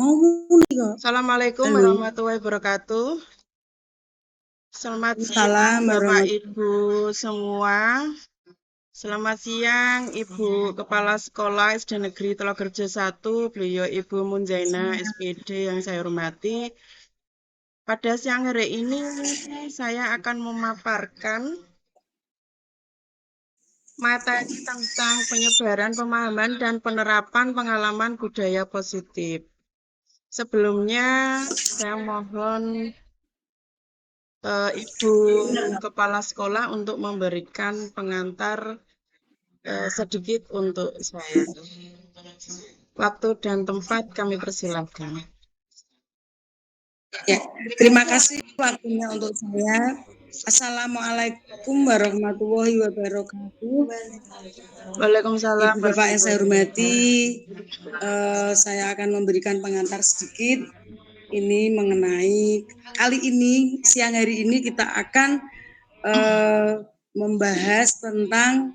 Mau muni kok. Assalamualaikum Halo. warahmatullahi wabarakatuh. Selamat siang Salam Bapak warahmatullahi Ibu semua. Selamat siang Ibu Kepala Sekolah SD Negeri Telogerjo 1, beliau Ibu Munzaina SPD yang saya hormati. Pada siang hari ini saya akan memaparkan materi tentang penyebaran pemahaman dan penerapan pengalaman budaya positif. Sebelumnya saya mohon Ibu Kepala Sekolah untuk memberikan pengantar sedikit untuk saya. Waktu dan tempat kami persilahkan. Ya, terima kasih waktunya untuk saya. Assalamualaikum warahmatullahi wabarakatuh. Waalaikumsalam. Ibu Bapak yang saya hormati, saya akan memberikan pengantar sedikit. Ini mengenai kali ini siang hari ini kita akan membahas tentang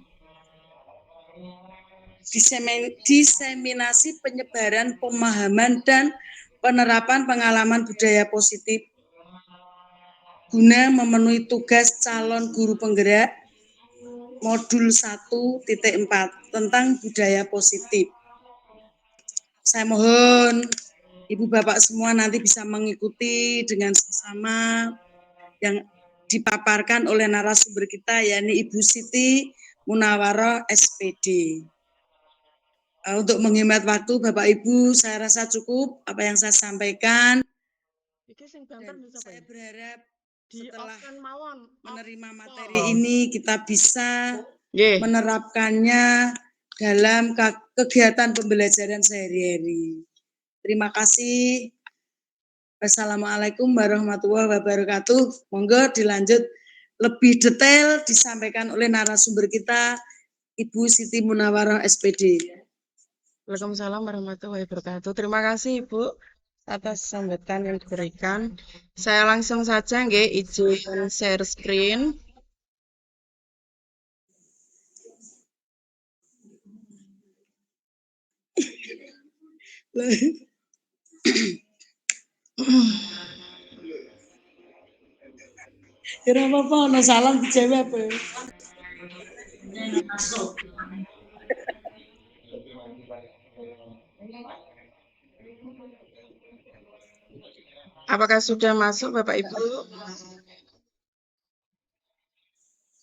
diseminasi penyebaran pemahaman dan penerapan pengalaman budaya positif guna memenuhi tugas calon guru penggerak modul 1.4 tentang budaya positif. Saya mohon Ibu Bapak semua nanti bisa mengikuti dengan seksama yang dipaparkan oleh narasumber kita, yakni Ibu Siti Munawaroh SPD. Untuk menghemat waktu Bapak Ibu, saya rasa cukup apa yang saya sampaikan. Dan saya berharap setelah menerima materi ini kita bisa menerapkannya dalam kegiatan pembelajaran sehari-hari. Terima kasih. Wassalamualaikum warahmatullahi wabarakatuh. Monggo dilanjut lebih detail disampaikan oleh narasumber kita, Ibu Siti Munawaroh SPD. Waalaikumsalam warahmatullahi wabarakatuh. Terima kasih Ibu atas sambutan yang diberikan. Saya langsung saja izin share screen. Kira apa-apa, no salam dijawab. Apakah sudah masuk Bapak Ibu?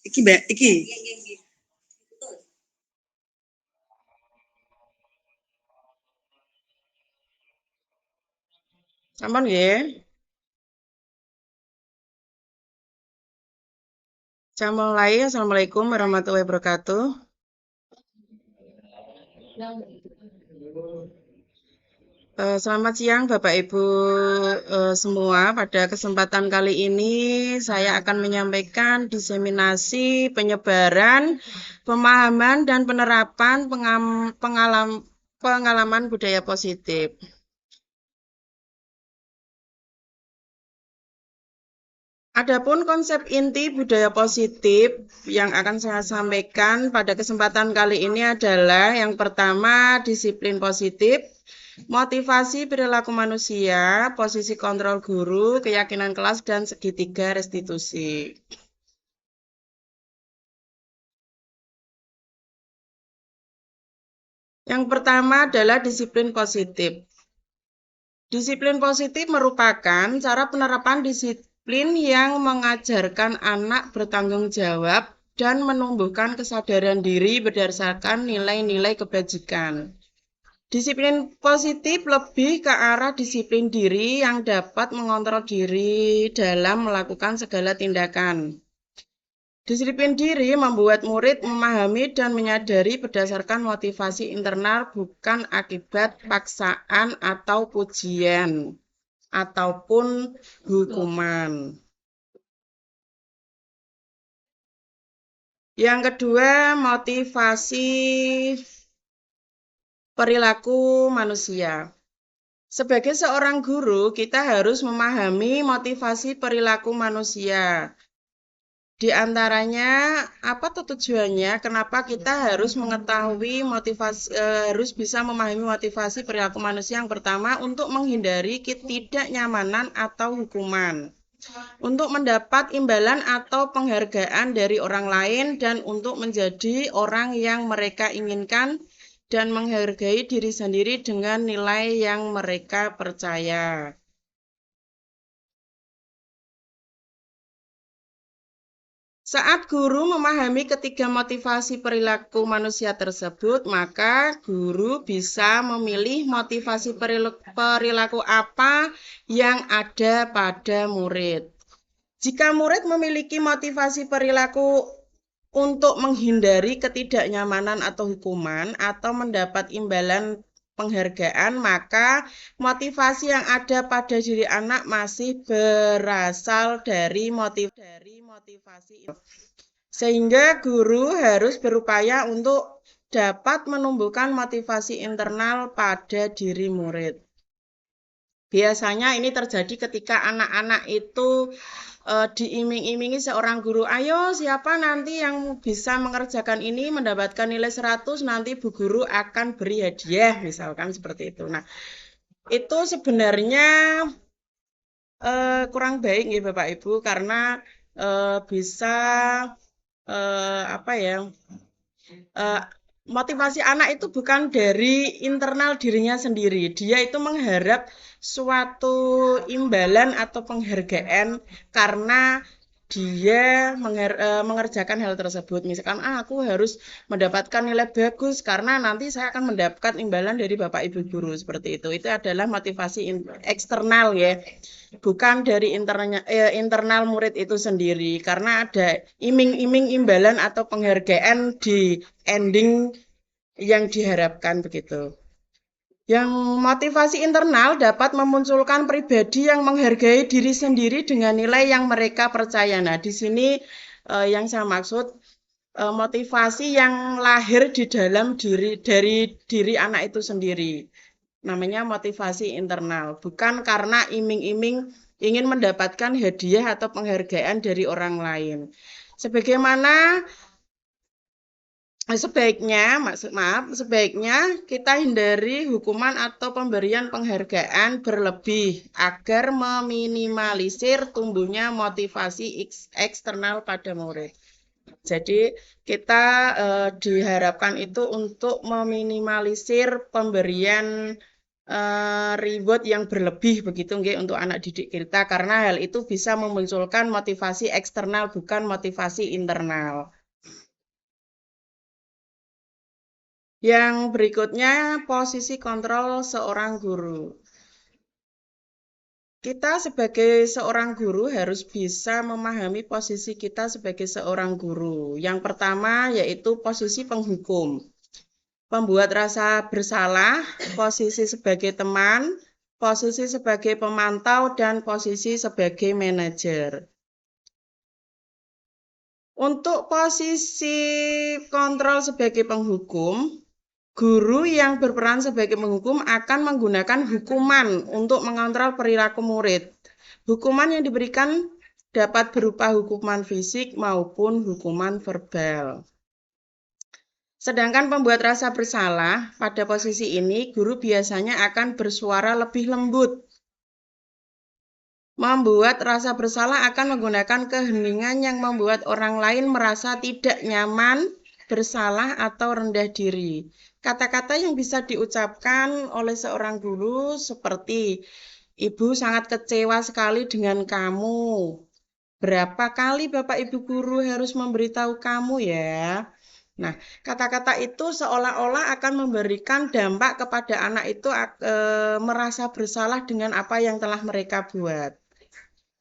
Iki Mbak, iki. Sampun nggih. Saya mulai. Assalamualaikum warahmatullahi wabarakatuh. Selamat siang Bapak Ibu semua. Pada kesempatan kali ini saya akan menyampaikan diseminasi penyebaran pemahaman dan penerapan pengalaman budaya positif. Adapun konsep inti budaya positif yang akan saya sampaikan pada kesempatan kali ini adalah yang pertama disiplin positif, motivasi perilaku manusia, posisi kontrol guru, keyakinan kelas, dan segitiga restitusi. Yang pertama adalah disiplin positif. Disiplin positif merupakan cara penerapan disiplin yang mengajarkan anak bertanggung jawab dan menumbuhkan kesadaran diri berdasarkan nilai-nilai kebajikan. Disiplin positif lebih ke arah disiplin diri yang dapat mengontrol diri dalam melakukan segala tindakan. Disiplin diri membuat murid memahami dan menyadari berdasarkan motivasi internal bukan akibat paksaan atau pujian ataupun hukuman. Yang kedua, motivasi perilaku manusia. Sebagai seorang guru, kita harus memahami motivasi perilaku manusia. Di antaranya apa tujuannya? Kenapa kita harus mengetahui motivasi, harus bisa memahami motivasi perilaku manusia? Yang pertama, untuk menghindari ketidaknyamanan atau hukuman, untuk mendapat imbalan atau penghargaan dari orang lain, dan untuk menjadi orang yang mereka inginkan dan menghargai diri sendiri dengan nilai yang mereka percaya. Saat guru memahami ketiga motivasi perilaku manusia tersebut, maka guru bisa memilih motivasi perilaku apa yang ada pada murid. Jika murid memiliki motivasi perilaku untuk menghindari ketidaknyamanan atau hukuman atau mendapat imbalan penghargaan, maka motivasi yang ada pada diri anak masih berasal dari motivasi. Sehingga guru harus berupaya untuk dapat menumbuhkan motivasi internal pada diri murid. Biasanya ini terjadi ketika anak-anak itu diiming-imingi seorang guru, ayo siapa nanti yang bisa mengerjakan ini mendapatkan nilai 100, nanti Bu Guru akan beri hadiah, misalkan seperti itu. Nah, itu sebenarnya kurang baik ya Bapak Ibu, karena bisa apa ya, motivasi anak itu bukan dari internal dirinya sendiri. Dia itu mengharap suatu imbalan atau penghargaan karena dia mengerjakan hal tersebut. Misalkan, aku harus mendapatkan nilai bagus karena nanti saya akan mendapatkan imbalan dari Bapak Ibu Guru, seperti itu. Itu adalah motivasi eksternal ya, bukan dari internal murid itu sendiri. Karena ada iming-iming imbalan atau penghargaan di ending yang diharapkan begitu. Yang motivasi internal dapat memunculkan pribadi yang menghargai diri sendiri dengan nilai yang mereka percaya. Nah, di sini yang saya maksud motivasi yang lahir di dalam dari diri anak itu sendiri. Namanya motivasi internal, bukan karena iming-iming ingin mendapatkan hadiah atau penghargaan dari orang lain. Sebagaimana sebaiknya kita hindari hukuman atau pemberian penghargaan berlebih agar meminimalisir tumbuhnya motivasi eksternal pada murid. Jadi kita diharapkan itu untuk meminimalisir pemberian reward yang berlebih begitu nggih untuk anak didik kita, karena hal itu bisa memunculkan motivasi eksternal bukan motivasi internal. Yang berikutnya, posisi kontrol seorang guru. Kita sebagai seorang guru harus bisa memahami posisi kita sebagai seorang guru. Yang pertama yaitu posisi penghukum, pembuat rasa bersalah, posisi sebagai teman, posisi sebagai pemantau, dan posisi sebagai manajer. Untuk posisi kontrol sebagai penghukum, guru yang berperan sebagai penghukum akan menggunakan hukuman untuk mengontrol perilaku murid. Hukuman yang diberikan dapat berupa hukuman fisik maupun hukuman verbal. Sedangkan pembuat rasa bersalah, pada posisi ini guru biasanya akan bersuara lebih lembut. Membuat rasa bersalah akan menggunakan keheningan yang membuat orang lain merasa tidak nyaman, bersalah, atau rendah diri. Kata-kata yang bisa diucapkan oleh seorang guru seperti, Ibu sangat kecewa sekali dengan kamu. Berapa kali Bapak Ibu Guru harus memberitahu kamu ya? Nah, kata-kata itu seolah-olah akan memberikan dampak kepada anak itu merasa bersalah dengan apa yang telah mereka buat.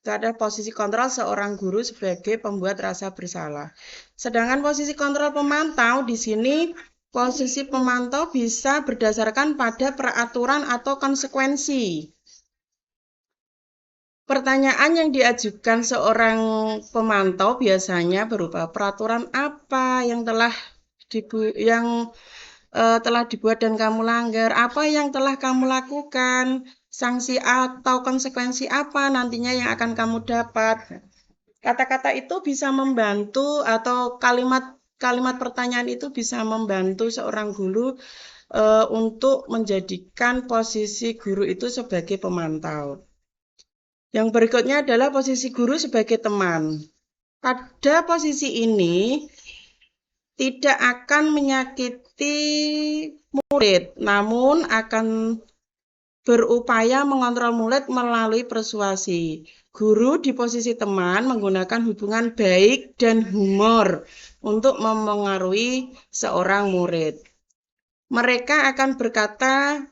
Itu ada posisi kontrol seorang guru sebagai pembuat rasa bersalah. Sedangkan posisi kontrol pemantau di sini, posisi pemantau bisa berdasarkan pada peraturan atau konsekuensi. Pertanyaan yang diajukan seorang pemantau biasanya berupa peraturan apa yang telah dibuat dan kamu langgar, apa yang telah kamu lakukan, sanksi atau konsekuensi apa nantinya yang akan kamu dapat. Kata-kata itu bisa membantu atau kalimat pertanyaan itu bisa membantu seorang guru untuk menjadikan posisi guru itu sebagai pemantau. Yang berikutnya adalah posisi guru sebagai teman. Pada posisi ini tidak akan menyakiti murid, namun akan berupaya mengontrol murid melalui persuasi. Guru di posisi teman menggunakan hubungan baik dan humor untuk memengaruhi seorang murid. Mereka akan berkata,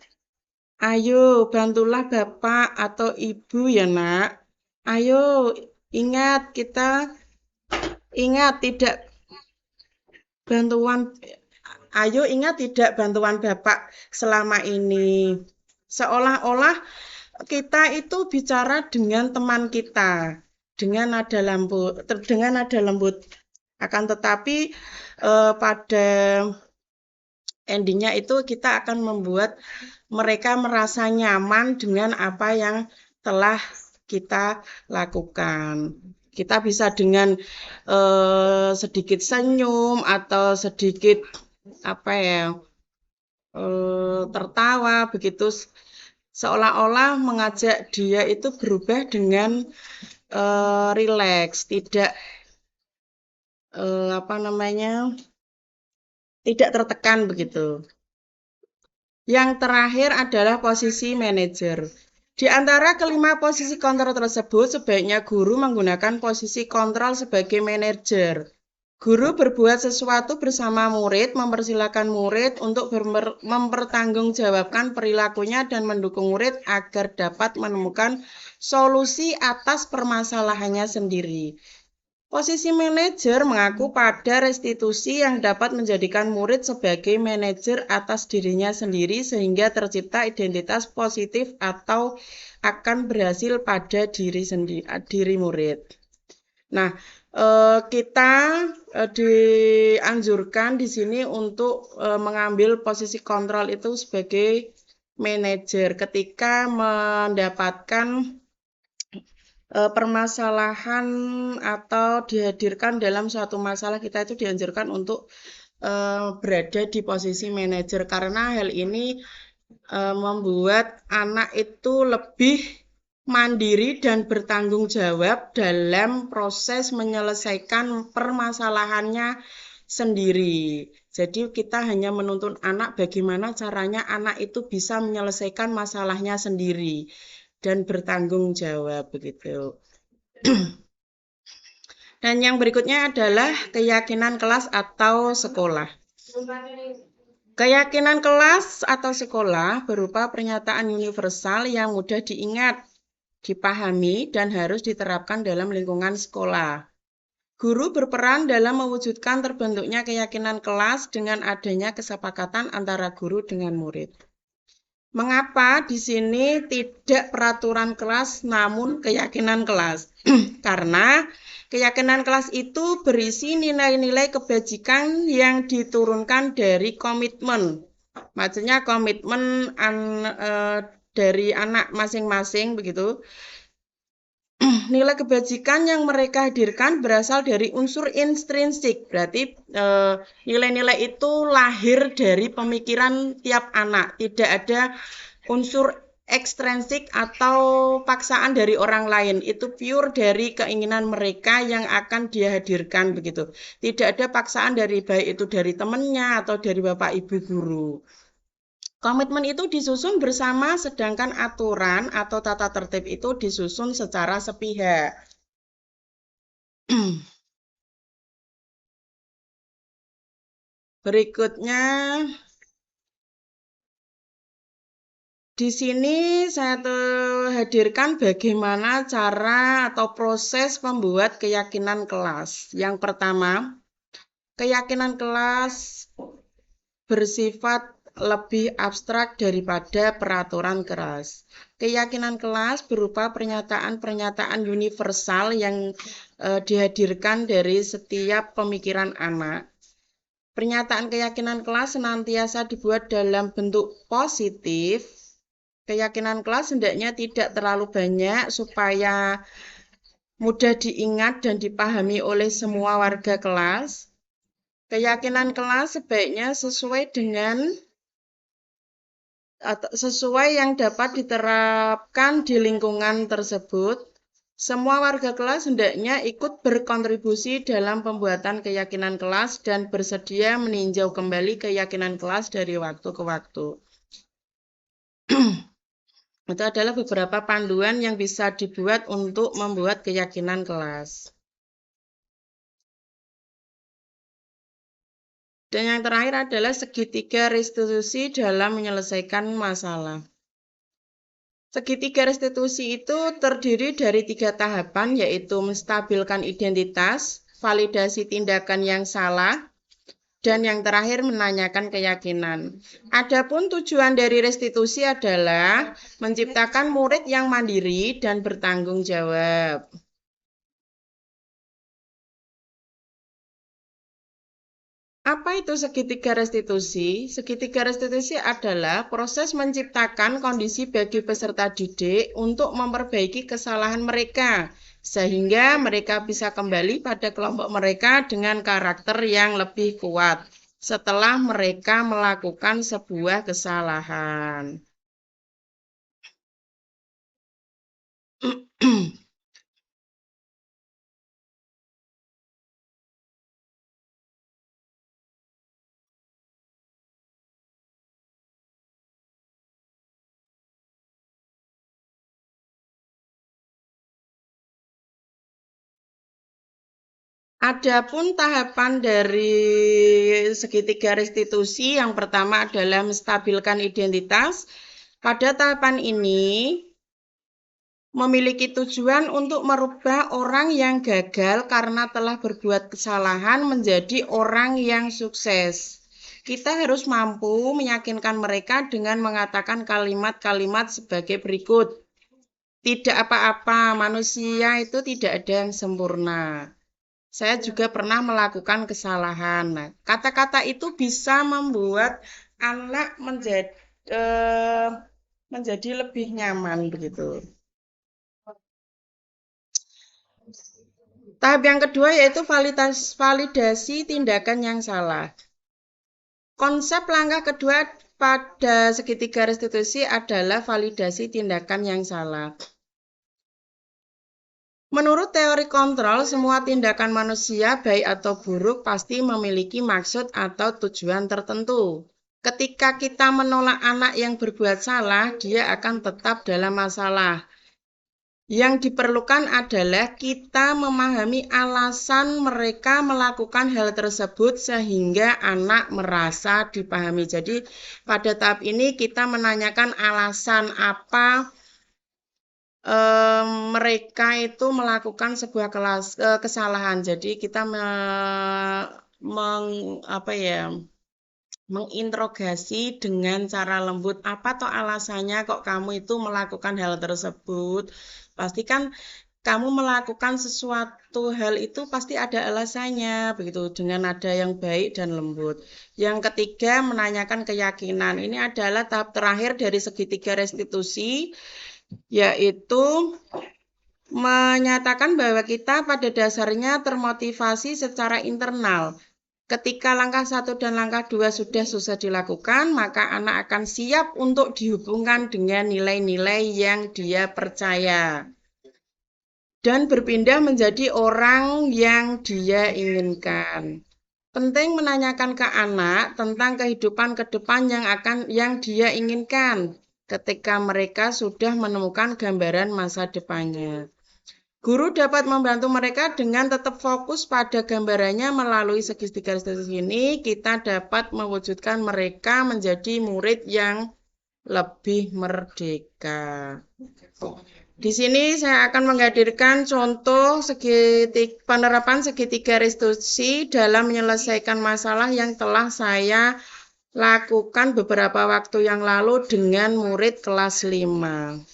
"Ayo, bantulah Bapak atau Ibu ya, Nak. Ayo, ingat tidak bantuan Bapak selama ini." Seolah-olah kita itu bicara dengan teman kita dengan nada lembut. Akan tetapi pada endingnya itu kita akan membuat mereka merasa nyaman dengan apa yang telah kita lakukan. Kita bisa dengan sedikit senyum atau sedikit tertawa begitu, seolah-olah mengajak dia itu berubah dengan rileks, tidak tidak tertekan begitu. Yang terakhir adalah posisi manajer. Di antara kelima posisi kontrol tersebut, sebaiknya guru menggunakan posisi kontrol sebagai manajer. Guru berbuat sesuatu bersama murid, mempersilahkan murid untuk mempertanggungjawabkan perilakunya dan mendukung murid agar dapat menemukan solusi atas permasalahannya sendiri. Posisi manajer mengaku pada restitusi yang dapat menjadikan murid sebagai manajer atas dirinya sendiri sehingga tercipta identitas positif atau akan berhasil pada diri murid. Nah, kita dianjurkan di sini untuk mengambil posisi kontrol itu sebagai manajer ketika mendapatkan permasalahan atau dihadirkan dalam suatu masalah. Kita itu dianjurkan untuk berada di posisi manajer karena hal ini membuat anak itu lebih mandiri dan bertanggung jawab dalam proses menyelesaikan permasalahannya sendiri. Jadi kita hanya menuntun anak bagaimana caranya anak itu bisa menyelesaikan masalahnya sendiri dan bertanggung jawab begitu. Dan yang berikutnya adalah keyakinan kelas atau sekolah. Keyakinan kelas atau sekolah berupa pernyataan universal yang mudah diingat, dipahami, dan harus diterapkan dalam lingkungan sekolah. Guru berperan dalam mewujudkan terbentuknya keyakinan kelas dengan adanya kesepakatan antara guru dengan murid. Mengapa di sini tidak peraturan kelas namun keyakinan kelas? Karena keyakinan kelas itu berisi nilai-nilai kebajikan yang diturunkan dari komitmen. Maksudnya komitmen dari anak masing-masing begitu. Nilai kebajikan yang mereka hadirkan berasal dari unsur intrinsik. Berarti nilai-nilai itu lahir dari pemikiran tiap anak. Tidak ada unsur ekstrinsik atau paksaan dari orang lain. Itu pure dari keinginan mereka yang akan dia hadirkan begitu. Tidak ada paksaan dari baik itu dari temannya atau dari bapak ibu guru. Komitmen itu disusun bersama, sedangkan aturan atau tata tertib itu disusun secara sepihak. Berikutnya, di sini saya hadirkan bagaimana cara atau proses membuat keyakinan kelas. Yang pertama, keyakinan kelas bersifat lebih abstrak daripada peraturan kelas. Keyakinan kelas berupa pernyataan-pernyataan universal yang dihadirkan dari setiap pemikiran anak. Pernyataan keyakinan kelas senantiasa dibuat dalam bentuk positif. Keyakinan kelas hendaknya tidak terlalu banyak supaya mudah diingat dan dipahami oleh semua warga kelas. Keyakinan kelas sebaiknya sesuai yang dapat diterapkan di lingkungan tersebut. Semua warga kelas hendaknya ikut berkontribusi dalam pembuatan keyakinan kelas dan bersedia meninjau kembali keyakinan kelas dari waktu ke waktu. Itu adalah beberapa panduan yang bisa dibuat untuk membuat keyakinan kelas. Dan yang terakhir adalah segitiga restitusi dalam menyelesaikan masalah. Segitiga restitusi itu terdiri dari 3 tahapan, yaitu menstabilkan identitas, validasi tindakan yang salah, dan yang terakhir menanyakan keyakinan. Adapun tujuan dari restitusi adalah menciptakan murid yang mandiri dan bertanggung jawab. Apa itu segitiga restitusi? Segitiga restitusi adalah proses menciptakan kondisi bagi peserta didik untuk memperbaiki kesalahan mereka, sehingga mereka bisa kembali pada kelompok mereka dengan karakter yang lebih kuat setelah mereka melakukan sebuah kesalahan. Adapun tahapan dari segitiga restitusi yang pertama adalah menstabilkan identitas. Pada tahapan ini memiliki tujuan untuk merubah orang yang gagal karena telah berbuat kesalahan menjadi orang yang sukses. Kita harus mampu meyakinkan mereka dengan mengatakan kalimat-kalimat sebagai berikut. Tidak apa-apa, manusia itu tidak ada yang sempurna. Saya juga pernah melakukan kesalahan. Nah, kata-kata itu bisa membuat anak menjadi lebih nyaman begitu. Tahap yang kedua yaitu validasi tindakan yang salah. Konsep langkah kedua pada segitiga restitusi adalah validasi tindakan yang salah. Menurut teori kontrol, semua tindakan manusia, baik atau buruk, pasti memiliki maksud atau tujuan tertentu. Ketika kita menolak anak yang berbuat salah, dia akan tetap dalam masalah. Yang diperlukan adalah kita memahami alasan mereka melakukan hal tersebut sehingga anak merasa dipahami. Jadi pada tahap ini kita menanyakan alasan apa mereka itu melakukan sebuah kesalahan. Jadi kita menginterogasi dengan cara lembut. Apa toh alasannya kok kamu itu melakukan hal tersebut? Pastikan kamu melakukan sesuatu hal itu pasti ada alasannya, begitu, dengan nada yang baik dan lembut. Yang ketiga, menanyakan keyakinan. Ini adalah tahap terakhir dari segitiga restitusi, yaitu menyatakan bahwa kita pada dasarnya termotivasi secara internal. Ketika langkah 1 dan langkah 2 sudah susah dilakukan, maka anak akan siap untuk dihubungkan dengan nilai-nilai yang dia percaya dan berpindah menjadi orang yang dia inginkan. Penting menanyakan ke anak tentang kehidupan ke depan yang dia inginkan ketika mereka sudah menemukan gambaran masa depannya. Guru dapat membantu mereka dengan tetap fokus pada gambarannya. Melalui segitiga restitusi ini, kita dapat mewujudkan mereka menjadi murid yang lebih merdeka. Di sini saya akan menghadirkan contoh penerapan segitiga restitusi dalam menyelesaikan masalah yang telah saya lakukan beberapa waktu yang lalu dengan murid kelas 5.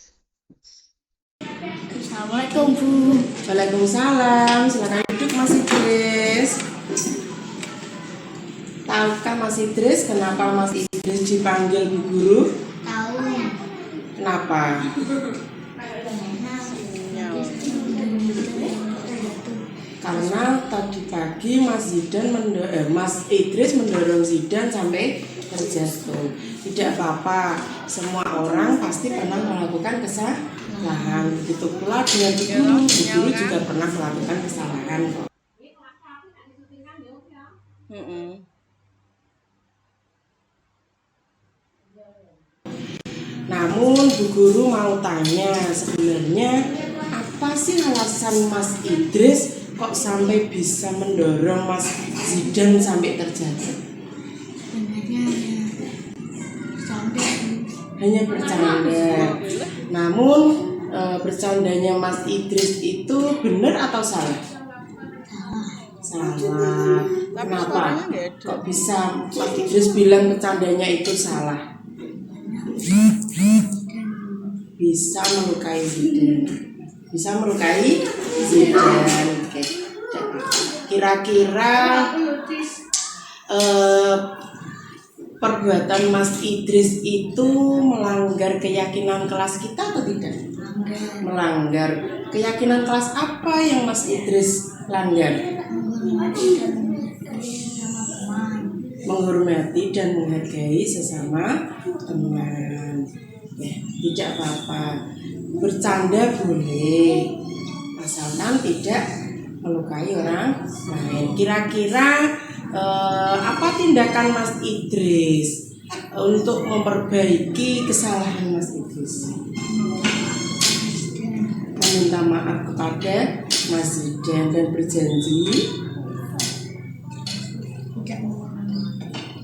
Assalamualaikum Bu. Waalaikumsalam. Silakan duduk Mas Idris. Tahukah Mas Idris kenapa Mas Idris dipanggil Bu Guru? Tahu. Kenapa? karena tadi pagi Mas Idris mendorong Zidan sampai terjatuh. Tidak apa-apa, semua orang pasti pernah melakukan kesalahan. Begitu pula dengan Bu Guru juga pernah melakukan kesalahan kok. Namun Bu Guru mau tanya, sebenarnya apa sih alasan Mas Idris kok sampai bisa mendorong Mas Zidan sampai terjatuh? Hanya bercanda. Namun bercandanya Mas Idris itu benar atau salah? Salah. Kenapa? Kok bisa Mas Idris bilang bercandanya itu salah? Bisa melukai Zidan. Bisa melukai Zidan. Oke. Kira-kira perbuatan Mas Idris itu melanggar keyakinan kelas kita atau tidak? Melanggar. Keyakinan kelas apa yang Mas Idris langgar? Menghormati dan menghargai sesama teman. Ya, tidak apa-apa. Bercanda boleh, asalkan tidak melukai orang lain. Kira-kira apa tindakan Mas Idris untuk memperbaiki kesalahan Mas Idris? Meminta maaf kepada Mas Zidan dan berjanji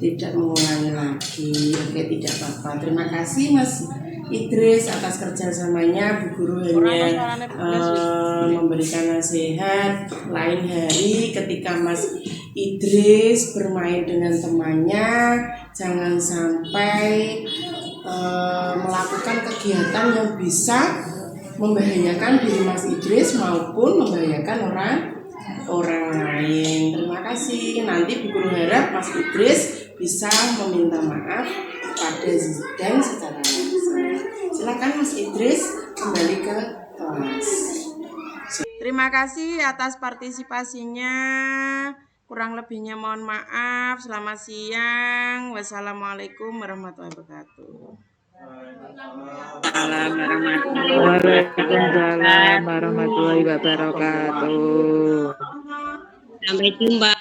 tidak mengulangi lagi. Oke, tidak apa-apa. Terima kasih Mas Idris atas kerjasamanya. Bu Guru hanya memberikan nasihat. Lain hari ketika Mas Idris bermain dengan temannya, jangan sampai melakukan kegiatan yang bisa membahayakan diri Mas Idris maupun membahayakan orang lain. Terima kasih. Nanti Bu Guru harap Mas Idris bisa meminta maaf pada Zidan secara langsung. Silakan Mas Idris kembali ke kelas. Terima kasih atas partisipasinya. Kurang lebihnya mohon maaf. Selamat siang. Wassalamualaikum warahmatullahi wabarakatuh. Waalaikumsalam warahmatullahi wabarakatuh. Sampai jumpa.